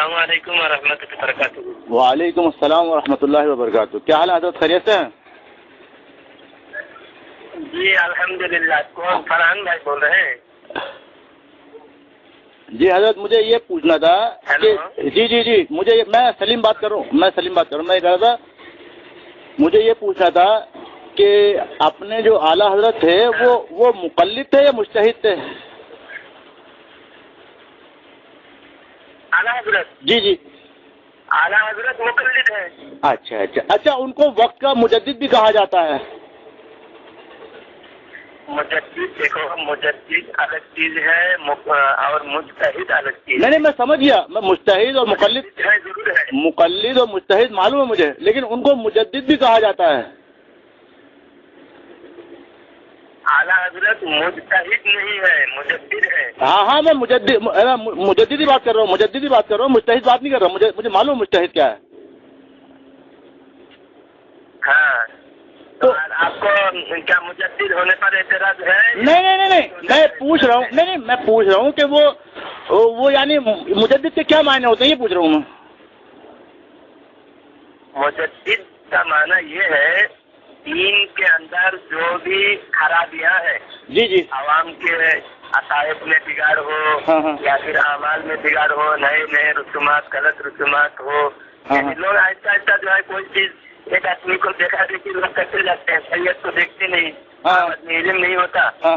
السلام علیکم ورحمۃ اللہ وبرکاتہ۔ وعلیکم السلام ورحمۃ اللہ وبرکاتہ۔ کیا حال ہے حضرت، خیریت سے ہیں؟ جی الحمدللہ۔ کون؟ فرحان بھائی بول رہے ہیں؟ جی حضرت مجھے یہ پوچھنا تھا کہ جی میں سلیم بات کر رہا ہوں، میں یہ کہہ رہا تھا مجھے یہ پوچھنا تھا کہ اپنے جو اعلیٰ حضرت تھے وہ مقلد تھے یا مجتہد تھے؟ اعلیٰ حضرت؟ جی اعلیٰ حضرت مقلد ہے۔ اچھا، ان کو وقت کا مجدد بھی کہا جاتا ہے؟ مجدد، دیکھو مجدد الگ چیز ہے اور مجتہد الگ چیز ہے۔ نہیں میں سمجھ گیا، میں مجتہد اور مقلد ہے، ضرور ہے۔ مقلد اور مجتہد معلوم ہے مجھے، لیکن ان کو مجدد بھی کہا جاتا ہے۔ اعلیٰ حضرت مجتہد نہیں ہے، مجدد ہے۔ ہاں میں مجدد ہی بات کر رہا ہوں، مجتہد بات نہیں کر رہا ہوں۔ مجھے معلوم مجتہد کیا ہے۔ ہاں تو آپ کو کیا مجدد ہونے پر اعتراض ہے؟ نہیں میں پوچھ رہا ہوں کہ وہ یعنی مجدد کے کیا معنی ہوتے ہیں، یہ پوچھ رہا ہوں میں۔ مجدد کا معنی یہ ہے دین کے اندر جو بھی خرابیاں ہیں، جی عوام کے عقائد میں بگاڑ ہو یا پھر اعمال میں بگاڑ ہو، نئے رسومات، غلط رسومات ہو، یعنی لوگ آہستہ آہستہ جو ہے کوئی چیز ایک آدمی کو دیکھا دیکھی لوگ کرتے جاتے ہیں، سید کو دیکھتے نہیں، علم نہیں ہوتا تو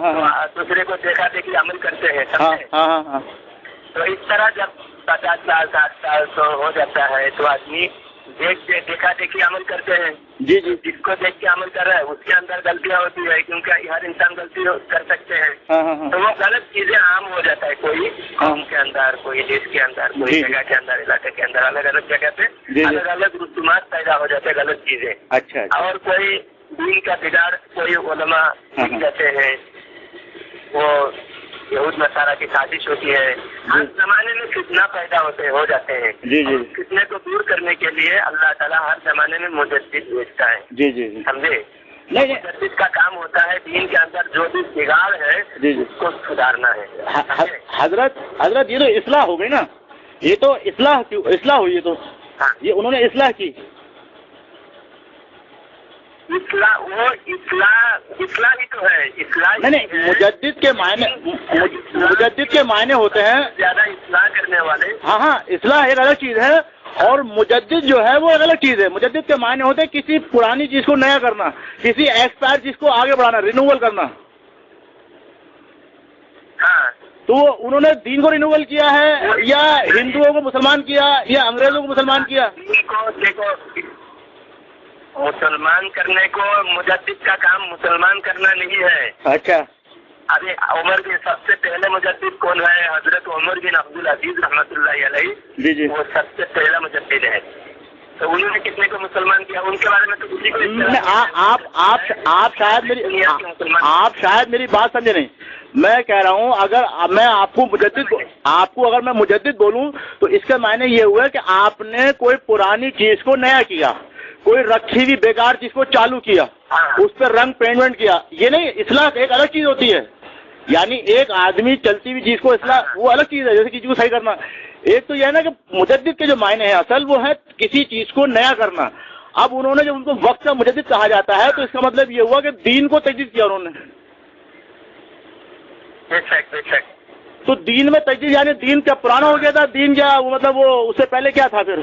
دوسرے کو دیکھا دیکھی عمل کرتے ہیں، سمجھے؟ تو اس طرح جب 50 سال 60 سال تو ہو جاتا ہے تو آدمی دیکھا دیکھی عمل کرتے ہیں۔ جی جس کو دیکھ کے عمل کر رہا ہے اس کے اندر غلطیاں ہوتی ہے، کیونکہ ہر انسان غلطی کر سکتے ہیں، تو وہ غلط چیزیں عام ہو جاتا ہے، کوئی قوم کے اندر، کوئی دیش کے اندر، کوئی جگہ کے اندر، علاقے کے اندر، الگ الگ جگہ پہ الگ الگ رسومات پیدا ہو جاتے ہیں، غلط چیزیں۔ اچھا اور کوئی دین کا بگاڑ، کوئی علماء لکھ جاتے ہیں، وہ یہود نصارہ کی سازش ہوتی ہے۔ ہر زمانے میں فتنہ پیدا ہو جاتے ہیں، اور فتنے کو دور کرنے کے لیے اللہ تعالیٰ ہر زمانے میں مجدد بھیجتا ہے۔ جی سمجھے؟ مجدد کا کام ہوتا ہے دین کے اندر جو بھی بگاڑ ہے اس کو سدھارنا ہے۔ حضرت یہ تو اصلاح ہو گئی نا، یہ تو اصلاح ہوئی، یہ انہوں نے اصلاح کی۔ اصلاح ہی تو ہے، اصلاح نہیں مجدد کے معنی ہوتے ہیں زیادہ اصلاح کرنے والے۔ ہاں اصلاح ایک الگ چیز ہے، اور مجدد جو ہے وہ ایک الگ چیز ہے۔ مجدد کے معنی ہوتے ہیں کسی پرانی چیز کو نیا کرنا، کسی ایکسپائر چیز کو آگے بڑھانا، رینوول کرنا۔ ہاں تو انہوں نے دین کو رینوول کیا ہے یا ہندوؤں کو مسلمان کیا یا انگریزوں کو مسلمان کیا؟ دین کو دیکھو، مسلمان کرنے کو مجدد کا کام مسلمان کرنا نہیں ہے۔ اچھا، ابھی عمر کے سب سے پہلے مجدد کون ہے؟ حضرت عمر بن عبدالعزیز رحمۃ اللہ علیہ، جی وہ سب سے پہلا مجدد ہے۔ تو انہوں نے کتنے کو مسلمان کیا؟ ان کے بارے میں تو کسی کو آپ شاید میری بات سمجھے نہیں۔ میں کہہ رہا ہوں اگر میں آپ کو مجدد بولوں تو اس کا معنی یہ ہوا کہ آپ نے کوئی پرانی چیز کو نیا کیا، کوئی رکھی ہوئی بیکار چیز کو چالو کیا، اس پہ رنگ پینٹ کیا۔ یہ نہیں، اصلاح ایک الگ چیز ہوتی ہے، یعنی ایک آدمی چلتی ہوئی چیز کو اصلاح وہ الگ چیز ہے، جیسے کسی کو صحیح کرنا۔ ایک تو یہ ہے نا کہ مجدد کے جو معنی ہیں اصل وہ ہے کسی چیز کو نیا کرنا۔ اب انہوں نے جب ان کو وقت کا مجدد کہا جاتا ہے تو اس کا مطلب یہ ہوا کہ دین کو تجدید کیا انہوں نے۔ تو دین میں تجدید یعنی دین کیا پرانا ہو گیا تھا؟ دین کیا مطلب وہ اس سے پہلے کیا تھا پھر؟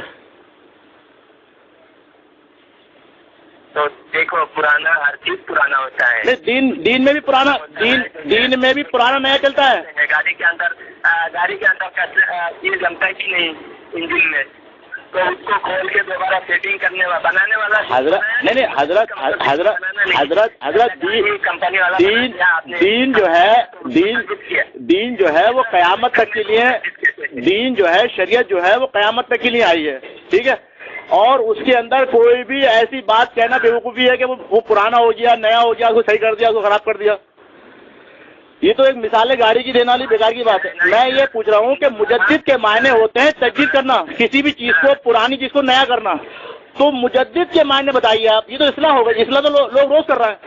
تو دیکھو پرانا ہر چیز پرانا ہوتا ہے۔ نہیں، دین میں بھی پرانا، دین میں بھی پرانا نیا چلتا ہے۔ گاڑی کے اندر چیز جمتا ہی نہیں انجن میں، تو اس کو کھول کے دوبارہ سیٹنگ کرنے والا بنانے والا حضرت دین جو ہے وہ قیامت تک کے لیے، دین جو ہے شریعت جو ہے وہ قیامت تک کے لیے آئی ہے، ٹھیک ہے؟ اور اس کے اندر کوئی بھی ایسی بات کہنا بیوقوفی ہے کہ وہ پرانا ہو گیا، نیا ہو گیا، اس کو صحیح کر دیا، اس کو خراب کر دیا۔ یہ تو ایک مثال ہے گاڑی کی دینے والی بیکار کی بات ہے۔ میں یہ پوچھ رہا ہوں کہ مجدد کے معنی ہوتے ہیں تجدید کرنا، کسی بھی چیز کو، پرانی چیز کو نیا کرنا۔ تو مجدد کے معنی بتائیے آپ۔ یہ تو اصلاح ہو گئی، اصلاح تو لوگ روز کر رہے ہیں۔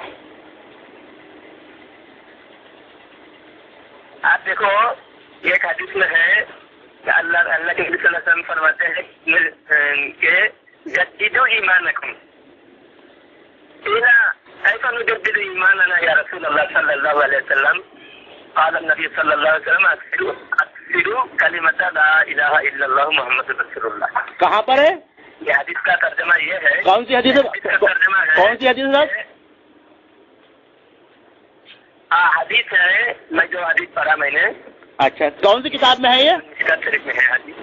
آپ دیکھو ایک حدیث میں ہے اللہ کے نبی صلی اللہ علیہ وسلم فرماتے ہیں کہ جددو ایمانکم كيف نجدد إيماننا يا رسول الله صلى الله عليه وسلم؟ قال النبي صلى الله عليه وسلم أكثروا كلمة لا إله إلا الله محمد رسول الله. کہاں پر ہے یہ حدیث کا ترجمہ یہ ہے. کون سی حدیث ترجمہ ہے کون سی حدیث صاحب؟ حدیث ہے میں جو حدیث پڑھا میں نے. اچھا کون سی کتاب میں ہے یہ؟ مشکات شریف میں ہے حدیث.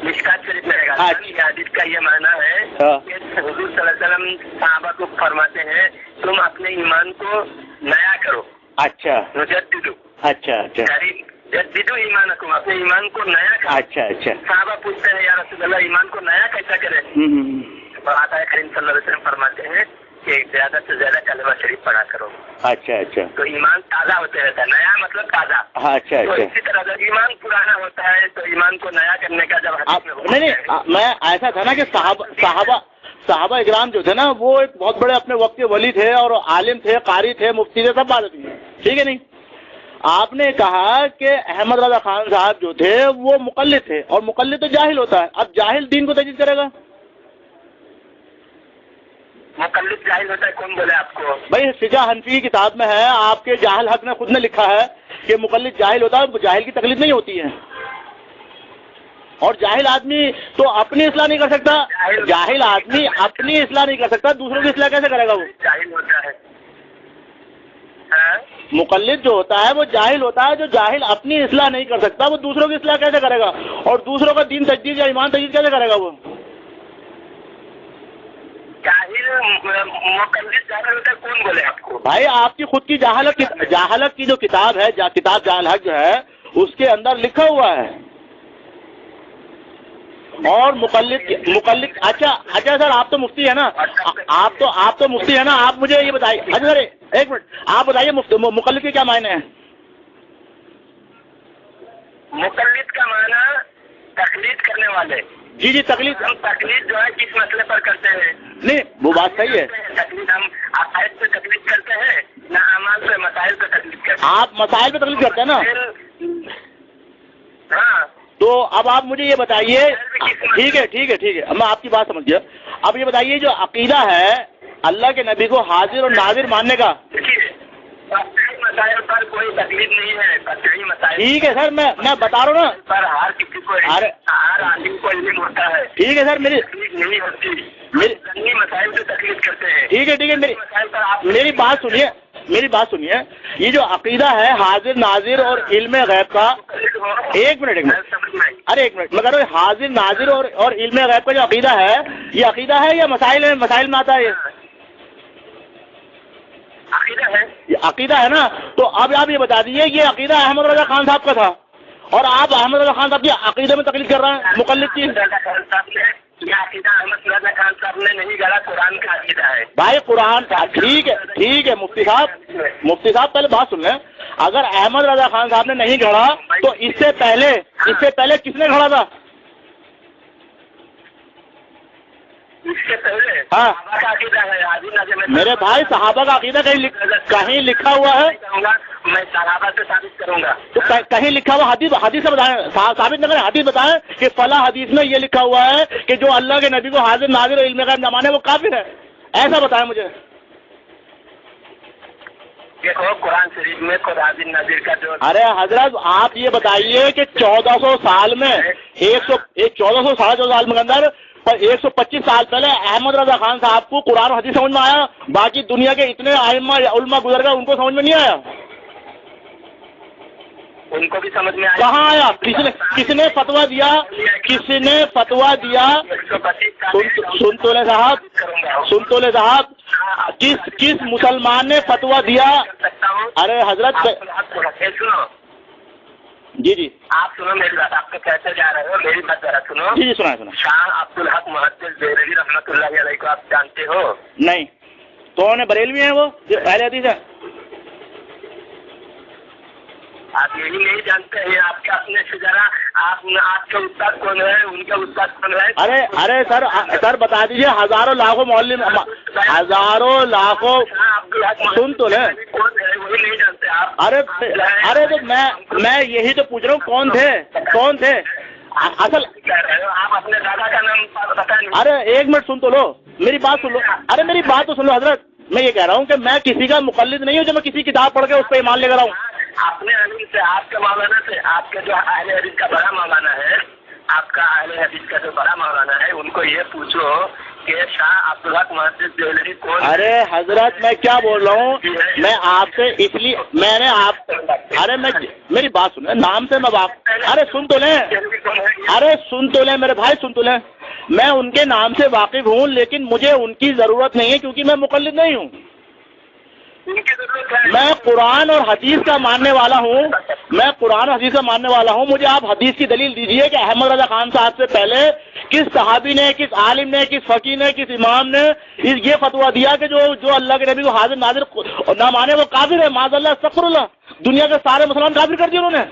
مشکات شریف میں رہے گا. یہ حدیث کا یہ معنی ہے کہ حضور صلی اللہ علیہ وسلم صحابہ کو فرماتے ہیں تم اپنے ایمان کو نیا کرو. اچھا مجددو. اچھا اچھا جددو ایمانکم اپنے ایمان کو نیا کرو. اچھا اچھا صحابہ پوچھتے ہیں یا رسول اللہ ایمان کو نیا کیسا کرے؟ اور آقا کریم صلی اللہ علیہ وسلم فرماتے ہیں کہ زیادہ سے زیادہ کلمہ شریف پڑھا کرو. اچھا اچھا تو ایمان تازہ ہوتے رہتا ہے. نیا مطلب تازہ. اچھا تو اچھا اسی طرح جب ایمان پرانا ہوتا ہے تو ایمان کو نیا کرنے کا جب حدیث میں نہیں میں ایسا تھا نا کہ صحابہ اکرام جو تھے نا وہ ایک بہت بڑے اپنے وقت کے ولی تھے اور عالم تھے، قاری تھے، مفتی تھے، سب بات تھی، ٹھیک ہے نہیں. آپ نے کہا کہ احمد رضا خان صاحب جو تھے وہ مقلد تھے اور مقلد تو جاہل ہوتا ہے. اب جاہل دین کو تجدید کرے گا؟ مقلد جاہل ہوتا ہے کون بولے آپ کو؟ بھائی فقہ حنفی کی کتاب میں ہے، آپ کے جاہل حق نے خود نے لکھا ہے کہ مقلد جاہل ہوتا ہے، جاہل کی تقلید نہیں ہوتی ہے. اور جاہل آدمی تو اپنی اصلاح نہیں کر سکتا. جاہل آدمی اپنی اصلاح نہیں کر سکتا، دوسروں کی اصلاح کیسے کرے گا؟ وہ جاہل ہوتا ہے. مقلد جو ہوتا ہے وہ جاہل ہوتا ہے. جو جاہل اپنی اصلاح نہیں کر سکتا وہ دوسروں کی اصلاح کیسے کرے گا؟ اور دوسروں کا دین تجدید یا ایمان تجدید کیسے کرے گا؟ وہ مقلد جاہل ہوتا ہے کون بولے آپ کو؟ بھائی آپ کی خود کی جہالت کی جو کتاب ہے، کتاب جاہل حق جو ہے اس کے اندر لکھا ہوا ہے. اور مقلد اچھا سر آپ تو مفتی ہے نا، آپ تو مفتی ہے نا، آپ مجھے یہ بتائیے. اچھا سر ایک منٹ آپ بتائیے مقلد کے کیا معنی ہیں؟ مقلد کا معنی تقلید کرنے والے. جی تقلید. ہم تقلید جو ہے کس مسئلے پر کرتے ہیں؟ نہیں وہ بات صحیح ہے. تقلید ہم عقائد پہ تقلید کرتے ہیں نہ اعمال پہ، مسائل پہ تقلید کرتے ہیں. آپ مسائل پہ تقلید کرتے ہیں نا؟ ہاں. تو اب آپ مجھے یہ بتائیے. ٹھیک ہے اب میں آپ کی بات سمجھ گیا. اب یہ بتائیے جو عقیدہ ہے اللہ کے نبی کو حاضر اور ناظر ماننے کا، مسائل پر کوئی تکلیف نہیں ہے. مسائل ٹھیک ہے سر میں بتا رہا ہوں نا، پر ہر کسی کو ہر آدمی کو علم ہوتا ہے. ٹھیک ہے سر تکلیف نہیں ہوتی. مسائل سے تکلیف کرتے ہیں. ٹھیک ہے مسائل پر آپ میری بات سنیے. یہ جو عقیدہ ہے حاضر ناظر اور علم غیب کا، ایک منٹ ارے ایک منٹ مگر حاضر ناظر اور علم غیب کا جو عقیدہ ہے یہ عقیدہ ہے یا مسائل میں آتا ہے؟ عقیدہ ہے نا. تو اب آپ یہ بتا دیجیے یہ عقیدہ احمد رضا خان صاحب کا تھا اور آپ احمد رضا خان صاحب کی عقیدے میں تقلید کر رہے ہیں مقلد کی. یہ عقیدہ احمد رضا خان صاحب نے نہیں گڑا، قرآن کا عقیدہ ہے. بھائی قرآن ٹھیک ہے مفتی صاحب پہلے بات سن لیں. اگر احمد رضا خان صاحب نے نہیں گھڑا تو اس سے پہلے کس نے گھڑا تھا؟ اس سے پہلے ہاں کا عقیدہ ہے. میرے بھائی صحابہ کا عقیدہ کہیں لکھا ہوا ہے؟ میں صحابہ سے ثابت کروں گا. تو کہیں لکھا ہوا حدیث سے بتائیں، ثابت نہ کریں، حدیث بتائیں کہ فلاں حدیث میں یہ لکھا ہوا ہے کہ جو اللہ کے نبی کو حاضر ناظر اور علم غیب نہ مانے وہ کافر ہے. ایسا بتائیں مجھے. دیکھو قرآن شریف میں خود حاضر ناظر کا جو، ارے حضرت آپ یہ بتائیے کہ 1400 سال میں 1400 سال میں اندر 125 سال پہلے احمد رضا خان صاحب کو قرآن و حدیث سمجھ میں آیا، باقی دنیا کے اتنے ائمہ علماء گزر گئے ان کو سمجھ میں نہیں آیا. ان کو بھی سمجھ میں آیا. کہاں آیا؟ کس نے فتوا دیا؟ سن تو لے صاحب کس مسلمان نے فتوا دیا؟ ارے حضرت جی آپ سنو میری بات. آپ تو کیسے جا رہے ہو؟ میری بات ذرا سنو. جی سنا. شاہ عبدالحق محدث بریلوی رحمۃ اللہ علیہ کو آپ جانتے ہو؟ نہیں. تو انہیں بریلوی ہیں وہ اہل حدیث ہیں؟ آپ یہی نہیں جانتے ہیں. آپ کے اپنے سے ذرا آپ کے استاد کون ہے، ان کے استاد کون ہے؟ ارے سر بتا دیجیے. ہزاروں لاکھوں معلم، ہزاروں لاکھوں سن تو لیں. کون ہے وہی نہیں جانتے ارے تو میں یہی تو پوچھ رہا ہوں کون تھے اصل کہہ رہے ہو آپ اپنے دادا کا نام پتا نہیں. ارے ایک منٹ سن تو لو میری بات سن لو. ارے میری بات تو سن لو حضرت. میں یہ کہہ رہا ہوں کہ میں کسی کا مقلد نہیں ہوں جو میں کسی کتاب پڑھ کے اس پہ ایمان لے کر آؤں. اپنے علم سے آپ کے مولانا سے آپ کے جو اہل حدیث کا بڑا مولانا ہے آپ کا اہل حدیث کا جو بڑا مولانا ہے ان کو یہ پوچھو کہ شاہ عبدالحق محدث دہلوی کون. ارے حضرت میں کیا بول رہا ہوں میں آپ سے اس لیے میں نے آپ ارے میں میری بات سنیں نام سے میں ارے سن تو لیں میرے بھائی سن تو لیں. میں ان کے نام سے واقف ہوں لیکن مجھے ان کی ضرورت نہیں ہے کیونکہ میں مقلد نہیں ہوں. میں قرآن اور حدیث کا ماننے والا ہوں. مجھے آپ حدیث کی دلیل دیجئے کہ احمد رضا خان صاحب سے پہلے کس صحابی نے کس عالم نے کس فقیہ نے کس امام نے یہ فتویٰ دیا کہ جو اللہ کے نبی کو حاضر ناظر نہ مانے وہ کافر ہے. معاذ اللہ استغفر اللہ. دنیا کے سارے مسلمان کافر کر دیے انہوں نے.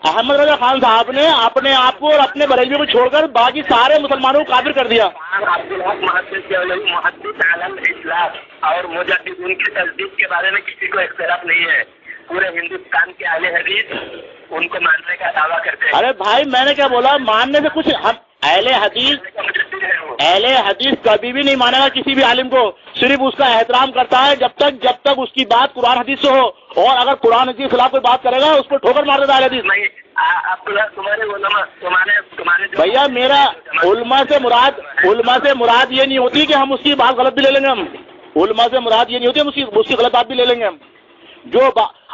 احمد رضا خان صاحب نے اپنے آپ کو اور اپنے بریلوی کو چھوڑ کر باقی سارے مسلمانوں کو کافر کر دیا. عبدالحق محدث دہلوی محدث عالم اسلام اور مجدد ان کی تصدیق کے بارے میں کسی کو اختلاف نہیں ہے. پورے ہندوستان کے اہل حدیث ان کو ماننے کا دعویٰ کرتے ہیں. ارے بھائی میں نے کیا بولا ماننے سے کچھ اہل حدیث کبھی بھی نہیں مانے گا کسی بھی عالم کو. صرف اس کا احترام کرتا ہے جب تک اس کی بات قرآن حدیث سے ہو. اور اگر قرآن حدیث کے خلاف کوئی بات کرے گا اس کو ٹھوکر مار دیتا ہے حدیث. تمہارے بھیا میرا علماء سے مراد یہ نہیں ہوتی کہ ہم اس کی بات غلط بھی لے لیں گے. ہم علماء سے مراد یہ نہیں ہوتی ہم اس کی غلط بات بھی لے لیں گے. ہم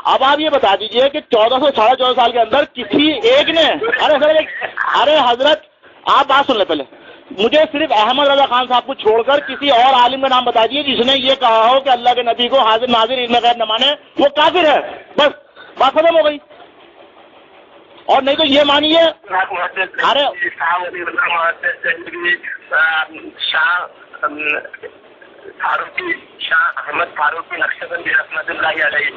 اب آپ یہ بتا دیجئے کہ 1400 سال کے اندر کسی ایک نے ارے حضرت آپ بات سن لیں پہلے. مجھے صرف احمد رضا خان صاحب کو چھوڑ کر کسی اور عالم کا نام بتا دیجیے جس نے یہ کہا ہو کہ اللہ کے نبی کو حاضر ناظر علم غیب نہ مانے وہ کافر ہے. بس بات ختم ہو گئی. اور نہیں تو یہ مانیے ارے شاہ احمد فاروقی نقشبندی رحمۃ اللہ علیہ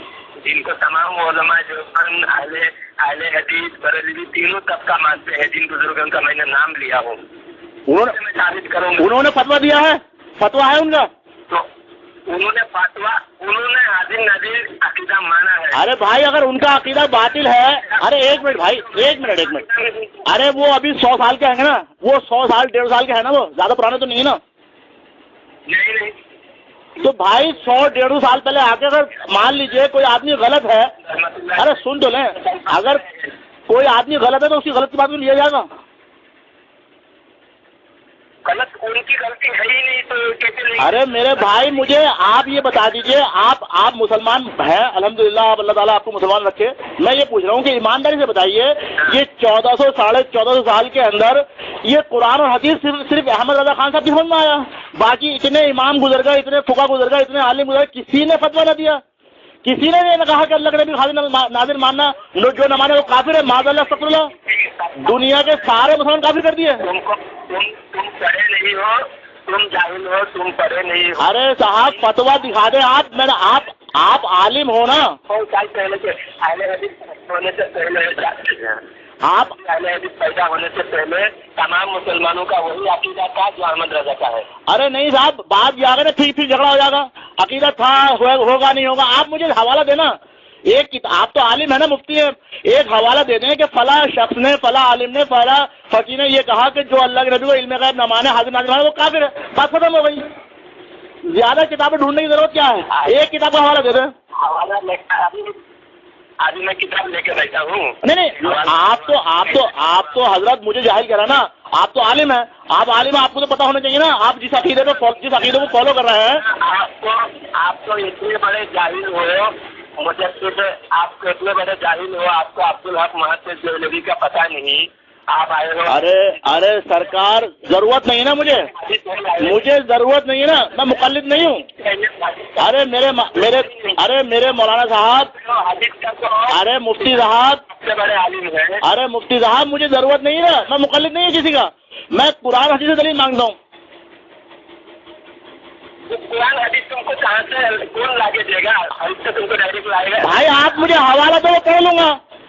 جن کو تمام علماء جو اہل حدیث بریلوی تینوں طبقہ مانتے ہیں جن بزرگوں کا میں نے نام لیا ہوں میں ثابت کروں گا. انہوں نے فتویٰ دیا ہے فتویٰ ہے ان کا تو انہوں نے حاضر ناظر عقیدہ مانا ہے. ارے بھائی اگر ان کا عقیدہ باطل ہے ارے ایک منٹ ارے وہ ابھی 100 سال کے ہیں نا وہ 100 سال 150 سال کے ہیں نا وہ زیادہ پرانے تو نہیں ہے نا. نہیں تو بھائی 100-150 سال پہلے آ کے اگر مان لیجئے کوئی آدمی غلط ہے ارے سن تو لیں اگر کوئی آدمی غلط ہے تو اس کی غلط کی بات میں لیا جائے گا. غلط ان کی غلطی ہے ہی نہیں تو کیسے نہیں. ارے میرے بھائی مجھے آپ یہ بتا دیجئے آپ مسلمان ہیں الحمدللہ اب اللہ تعالیٰ آپ کو مسلمان رکھے. میں یہ پوچھ رہا ہوں کہ ایمانداری سے بتائیے یہ 1400-1450 سال کے اندر یہ قرآن اور حدیث صرف احمد رضا خان صاحب کی سمجھ میں آیا. باقی اتنے امام گزر گئے اتنے فقہ گزر گئے اتنے عالم گزر گئے کسی نے فتویٰ نہ دیا. کسی نے نہیں کہا کہ اللہ کے نبی حاضر ناظر ماننا جو نہ مانے وہ کافر ہے. معاذ اللہ استغفر اللہ. دنیا کے سارے مسلمان کافر کر دیے. تم پڑھے نہیں ہو تم جاہل ہو تم پڑھے نہیں ہو. ارے صاحب فتویٰ دکھا دیں آپ. میں نے آپ عالم ہو نا. آپ اہل حدیث پیدا ہونے سے پہلے تمام مسلمانوں کا وہی عقیدہ تھا جو احمد رضا کا ہے. ارے نہیں صاحب بات بھی آ گئے نا پھر جھگڑا ہو جائے گا. عقیدہ تھا ہوگا نہیں ہوگا. آپ مجھے حوالہ دینا ایک آپ تو عالم ہے نا مفتی ہے ایک حوالہ دے دیں کہ فلاں شخص نے فلاں عالم نے فلاں فقیہ نے یہ کہا کہ جو اللہ کے نبی کو علم غیب نہ مانے حاضر ناظر مانے وہ کافر ہے. بات ختم ہو گئی. زیادہ کتابیں ڈھونڈنے کی ضرورت کیا ہے. ایک کتاب کا حوالہ دے دیں. ابھی میں کتاب لے کے بیٹھا ہوں. نہیں آپ تو حضرت مجھے جاہل کرا نا. آپ تو عالم ہیں. آپ عالم آپ کو تو پتا ہونا چاہیے نا. آپ جس عقیدے کو فالو کر رہے ہیں آپ کو اتنے بڑے جاہل ہو مجدد آپ کو اتنے بڑے جاہل ہو آپ کو عبدالحق محدث دہلوی کا پتہ نہیں. آپ آئے ہو. ارے سرکار ضرورت نہیں ہے نا مجھے ضرورت نہیں ہے نا. میں مقلد نہیں ہوں. میرے مولانا صاحب ارے مفتی صاحب مجھے ضرورت نہیں ہے نا. میں مقلد نہیں ہوں کسی کا. میں قرآن حدیث سے دلیل مانگتا ہوں. قرآن حدیث تم کو کہاں سے کون لا کے دے گا. حدیث سے تم کو ڈائریکٹ لائے گا. بھائی آپ مجھے حوالہ دو پڑھ لوں گا.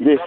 2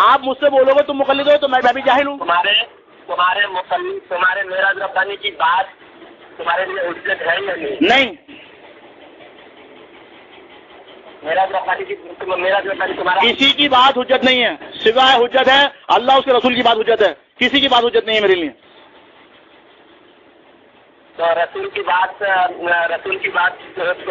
آپ مجھ سے بولو گے تم مقلد ہو تو میں بھی جاہل ہوں. تمہارے مقلد تمہارے معراج ربانی کی بات تمہارے لیے حجت ہے یا نہیں؟ معراج ربانی تمہارا کسی کی بات حجت نہیں ہے، سوائے حجت ہے اللہ اس کے رسول کی بات حجت ہے، کسی کی بات حجت نہیں ہے میرے لیے. تو رسول کی بات تم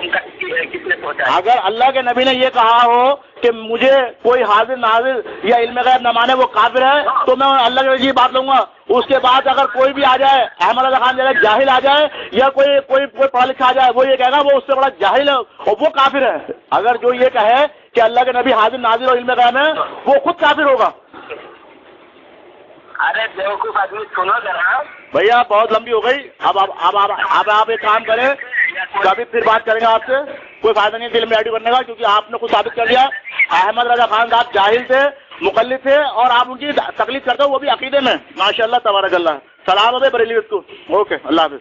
تک کس نے پہنچائی؟ اگر اللہ کے نبی نے یہ کہا ہو کہ مجھے کوئی حاضر ناظر یا علم غیب نہ مانے وہ کافر ہے تو میں اللہ کے نبی کی بات لوں گا. اس کے بعد اگر کوئی بھی آ جائے، احمد رضا خان جیسا جاہل آ جائے یا کوئی پڑھا لکھا آ جائے، وہ یہ کہے گا وہ اس سے بڑا جاہل ہے اور وہ کافر ہے. اگر جو یہ کہے کہ اللہ کے نبی حاضر ناظر اور علم غیب ہے وہ خود کافر ہوگا. ارے بیوقوف آدمی سنو ذرا بھیا بہت لمبی ہو گئی. اب آپ ایک کام کریں، کبھی پھر بات کریں گے آپ سے. کوئی فائدہ نہیں دل میں ایڈی کرنے کا، کیونکہ آپ نے خود ثابت کر دیا احمد رضا خان صاحب جاہل تھے، مقلد تھے اور آپ ان کی تقلید کرتے ہو وہ بھی عقیدے میں. ماشاء اللہ تبارک اللہ. سلام ہے بریلی اس کو. اوکے اللہ حافظ.